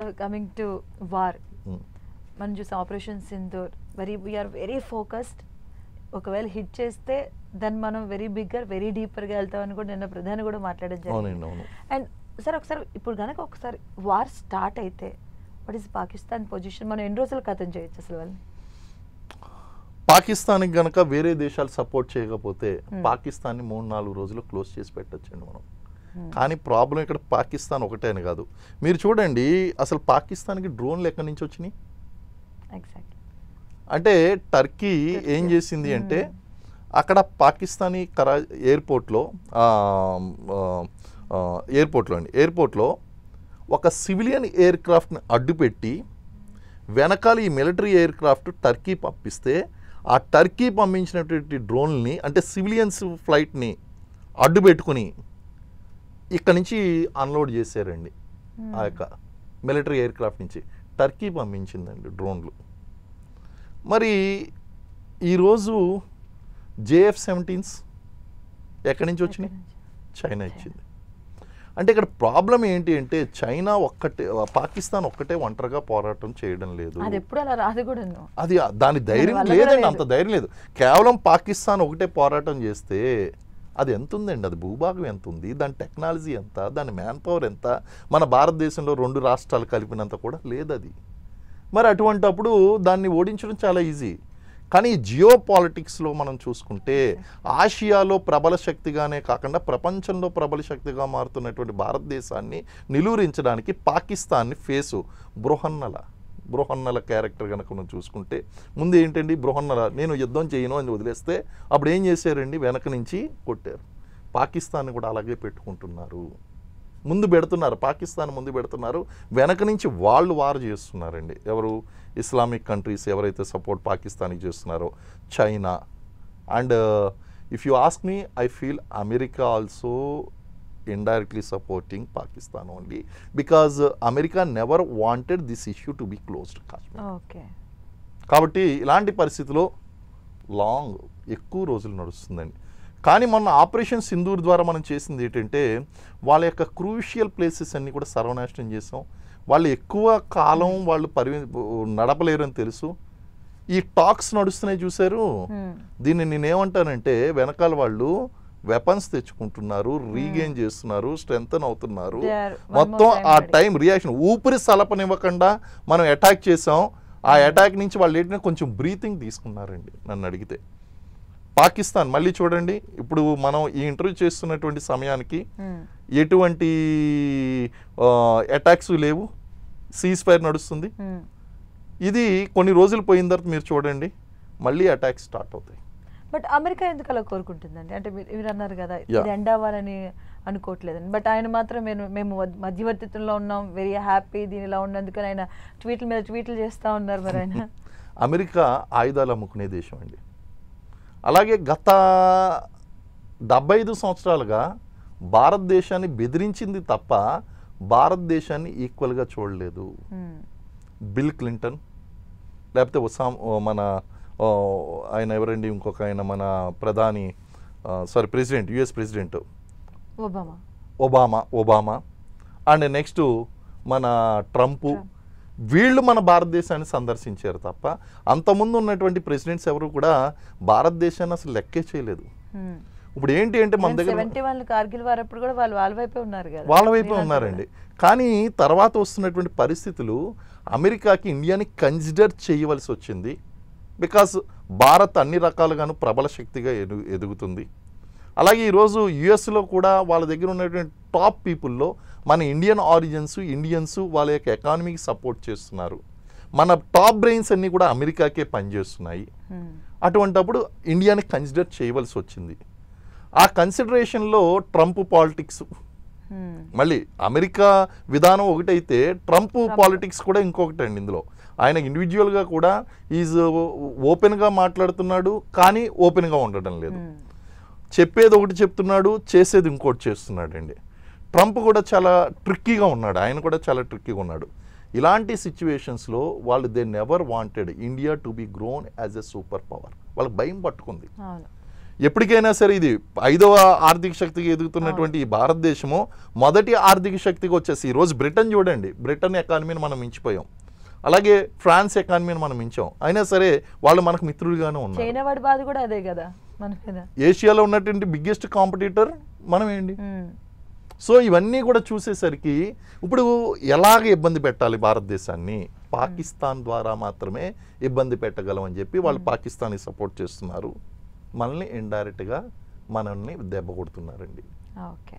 Coming to war, Hmm. మనం చూసే operation Sindoor we are very focused. ఒకవేళ హిట్ చేస్తే దాన్ని మనం వెరీ బిగ్గర్ వెరీ డీపర్గా వెళ్తామని కూడా నిన్న ప్రధాని కూడా మాట్లాడడం జరిగింది. అవునండి, అవును. అండ్ సార్ ఒకసారి ఇప్పుడు కనుక ఒకసారి వార్ స్టార్ట్ అయితే వాట్ ఈస్ పాకిస్తాన్ పొజిషన్? మనం ఎన్ని రోజులు ఖతం చేయొచ్చు అసలు వాళ్ళని? పాకిస్తాన్కి గనక వేరే దేశాలు సపోర్ట్ చేయకపోతే పాకిస్తాన్ని 3-4 రోజులు క్లోజ్ చేసి పెట్టొచ్చండి మనం. కానీ ప్రాబ్లం ఇక్కడ పాకిస్తాన్ ఒకటే అని కాదు. మీరు చూడండి, అసలు పాకిస్తాన్కి డ్రోన్లు ఎక్కడి నుంచి వచ్చినాయి ఎగ్జాక్ట్లీ. అంటే టర్కీ ఏం చేసింది అంటే అక్కడ పాకిస్తానీ ఎయిర్పోర్ట్లో ఒక సివిలియన్ ఎయిర్ క్రాఫ్ట్ని అడ్డుపెట్టి వెనకాల ఈ మిలిటరీ ఎయిర్ క్రాఫ్ట్ టర్కీ పంపిస్తే ఆ టర్కీ పంపించినటువంటి డ్రోన్ని అంటే సివిలియన్స్ ఫ్లైట్ని అడ్డుపెట్టుకుని ఇక్కడ నుంచి అన్లోడ్ చేశారండి. ఆ యొక్క మిలిటరీ ఎయిర్ క్రాఫ్ట్ నుంచి టర్కీ పంపించిందండి డ్రోన్లు. మరి ఈరోజు JF-17s ఎక్కడి నుంచి వచ్చినాయి? చైనా ఇచ్చింది. అంటే ఇక్కడ ప్రాబ్లం ఏంటి అంటే చైనా పాకిస్తాన్ ఒక్కటే ఒంటరిగా పోరాటం చేయడం లేదు. అది ఎప్పుడు అలా రాదు కూడా. అది దాని ధైర్యం లేదండి, అంత ధైర్యం లేదు. కేవలం పాకిస్తాన్ ఒకటే పోరాటం చేస్తే అది ఎంత ఉందండి? అది భూభాగం ఎంత ఉంది, దాని టెక్నాలజీ ఎంత, దాని మ్యాన్ పవర్ ఎంత, మన భారతదేశంలో 2 రాష్ట్రాలు కలిపినంత కూడా లేదు అది. మరి అటువంటప్పుడు దాన్ని ఓడించడం చాలా ఈజీ. కానీ జియో పాలిటిక్స్లో మనం చూసుకుంటే ఆసియాలో ప్రబల శక్తిగానే కాకుండా ప్రపంచంలో ప్రబల శక్తిగా మారుతున్నటువంటి భారతదేశాన్ని నిలువరించడానికి పాకిస్తాన్ని ఫేసు బృహన్నల క్యారెక్టర్ కనుక మనం చూసుకుంటే ముందు ఏంటండి, బృహన్నల నేను యుద్ధం చేయను అని వదిలేస్తే అప్పుడు ఏం చేశారండి, వెనక నుంచి కొట్టారు. పాకిస్తాన్ని కూడా అలాగే పెట్టుకుంటున్నారు, పాకిస్తాన్ ముందు పెడుతున్నారు, వెనక నుంచి వాళ్ళు వార్ చేస్తున్నారండి. ఎవరు? ఇస్లామిక్ కంట్రీస్ ఎవరైతే సపోర్ట్ పాకిస్తాన్కి చేస్తున్నారో China. And if you ask me, I feel America also indirectly supporting Pakistan only because America never wanted this issue to be closed. Okay. కాబట్టి ఇలాంటి పరిస్థితిలో ఎక్కువ రోజులు నడుస్తుందండి. కానీ మొన్న ఆపరేషన్ సింధూర్ ద్వారా మనం చేసింది ఏంటంటే వాళ్ళ యొక్క క్రూషియల్ ప్లేసెస్ అన్నీ కూడా సర్వనాశనం చేసాం. వాళ్ళు ఎక్కువ కాలం వాళ్ళు నడపలేరు అని తెలుసు. ఈ టాక్స్ నడుస్తున్నాయి చూసారు, దీన్ని నేనేమంటానంటే వెనకాల వాళ్ళు వెపన్స్ తెచ్చుకుంటున్నారు, రీగెయిన్ చేస్తున్నారు, స్ట్రెంగ్తన్ అవుతున్నారు. మొత్తం ఆ టైం రియాక్షన్ ఊపిరి సలపనివ్వకుండా మనం అటాక్ చేసాం. ఆ అటాక్ నుంచి వాళ్ళు ఏంటంటే కొంచెం బ్రీతింగ్ తీసుకున్నారండి. నన్ను అడిగితే పాకిస్తాన్ మళ్ళీ చూడండి, ఇప్పుడు మనం ఈ ఇంటర్వ్యూ చేస్తున్నటువంటి సమయానికి ఎటువంటి అటాక్స్ లేవు, సీజ్ ఫైర్ నడుస్తుంది. ఇది కొన్ని రోజులు పోయిన తర్వాత మీరు చూడండి మళ్ళీ అటాక్స్ స్టార్ట్ అవుతాయి. బట్ అమెరికా ఎందుకు అలా కోరుకుంటుందండి? అంటే మీరు అన్నారు కదా ఇది ఎండ్ అవ్వాలని అనుకోవట్లేదని, బట్ ఆయన మాత్రం మేము మధ్యవర్తిత్వంలో ఉన్నాం, వెరీ హ్యాపీ దీని ఇలా ఉన్నందుకని ఆయన ట్వీట్ల మీద ట్వీట్లు చేస్తూ ఉన్నారు. మరి ఆయన అమెరికా ఆయుధాలు అమ్ముకునే దేశం అండి. అలాగే గత 75 సంవత్సరాలుగా భారతదేశాన్ని బెదిరించింది తప్ప భారతదేశాన్ని ఈక్వల్గా చూడలేదు. బిల్ క్లింటన్, లేకపోతే ఆయన ఎవరండి ఇంకొక ఆయన మన president US president Obama and next మన ట్రంప్, వీళ్ళు మన భారతదేశాన్ని సందర్శించారు తప్ప అంతకుముందు ఉన్నటువంటి ప్రెసిడెంట్స్ ఎవరు కూడా భారతదేశాన్ని అసలు లెక్కే చేయలేదు. ఇప్పుడు ఏంటి అంటే మన దగ్గర కార్గిల్ వారప్పుడు కూడా వాళ్ళ వైపే ఉన్నారండి. కానీ తర్వాత వస్తున్నటువంటి పరిస్థితులు అమెరికాకి ఇండియాని కన్సిడర్ చేయవలసి వచ్చింది. బికాస్ భారత్ అన్ని రకాలుగాను ప్రబల శక్తిగా ఎదుగుతుంది. అలాగే ఈరోజు యుఎస్లో కూడా వాళ్ళ దగ్గర ఉన్నటువంటి టాప్ పీపుల్లో మన ఇండియన్స్ వాళ్ళ యొక్క ఎకానమీకి సపోర్ట్ చేస్తున్నారు. మన టాప్ బ్రెయిన్స్ అన్నీ కూడా అమెరికాకే పనిచేస్తున్నాయి. అటువంటప్పుడు ఇండియాని కన్సిడర్ చేయవలసి వచ్చింది. ఆ కన్సిడరేషన్లో ట్రంప్ పాలిటిక్స్, మళ్ళీ అమెరికా విధానం ఒకటైతే ట్రంప్ పాలిటిక్స్ కూడా ఇంకొకటి అండి. ఇందులో ఆయన ఇండివిజువల్గా కూడా ఈజ్ ఓపెన్గా మాట్లాడుతున్నాడు, కానీ ఓపెన్గా ఉండడం లేదు. చెప్పేది ఒకటి చెప్తున్నాడు, చేసేది ఇంకోటి చేస్తున్నాడండి. ట్రంప్ కూడా చాలా ట్రిక్కీగా ఉన్నాడు, ఆయన కూడా చాలా ట్రిక్కీగా ఉన్నాడు. ఇలాంటి సిచ్యువేషన్స్లో వాళ్ళు they never wanted India to be grown as a super power. వాళ్ళకి భయం పట్టుకుంది. ఎప్పటికైనా సరే ఇది 5వ ఆర్థిక శక్తిగా ఎదుగుతున్నటువంటి ఈ భారతదేశము మొదటి ఆర్థిక శక్తిగా వచ్చేసి ఈరోజు బ్రిటన్ చూడండి, బ్రిటన్ ఎకానమీని మనం మించిపోయాం, అలాగే ఫ్రాన్స్ ఎకానమీని మనం మించాం, అయినా సరే వాళ్ళు మనకు మిత్రులుగానే ఉన్నారు. చైనా వాడి బాధ కూడా అదే కదా మన మీద. ఏషియాలో ఉన్నటువంటి బిగ్గెస్ట్ కాంపిటీటర్ మనం ఏంటి. సో ఇవన్నీ కూడా చూసేసరికి ఇప్పుడు ఎలాగ ఇబ్బంది పెట్టాలి భారతదేశాన్ని, పాకిస్తాన్ ద్వారా మాత్రమే ఇబ్బంది పెట్టగలం అని చెప్పి వాళ్ళు పాకిస్తాన్ని సపోర్ట్ చేస్తున్నారు, మనల్ని ఇండైరెక్ట్గా మనల్ని దెబ్బ కొడుతున్నారండి. ఓకే.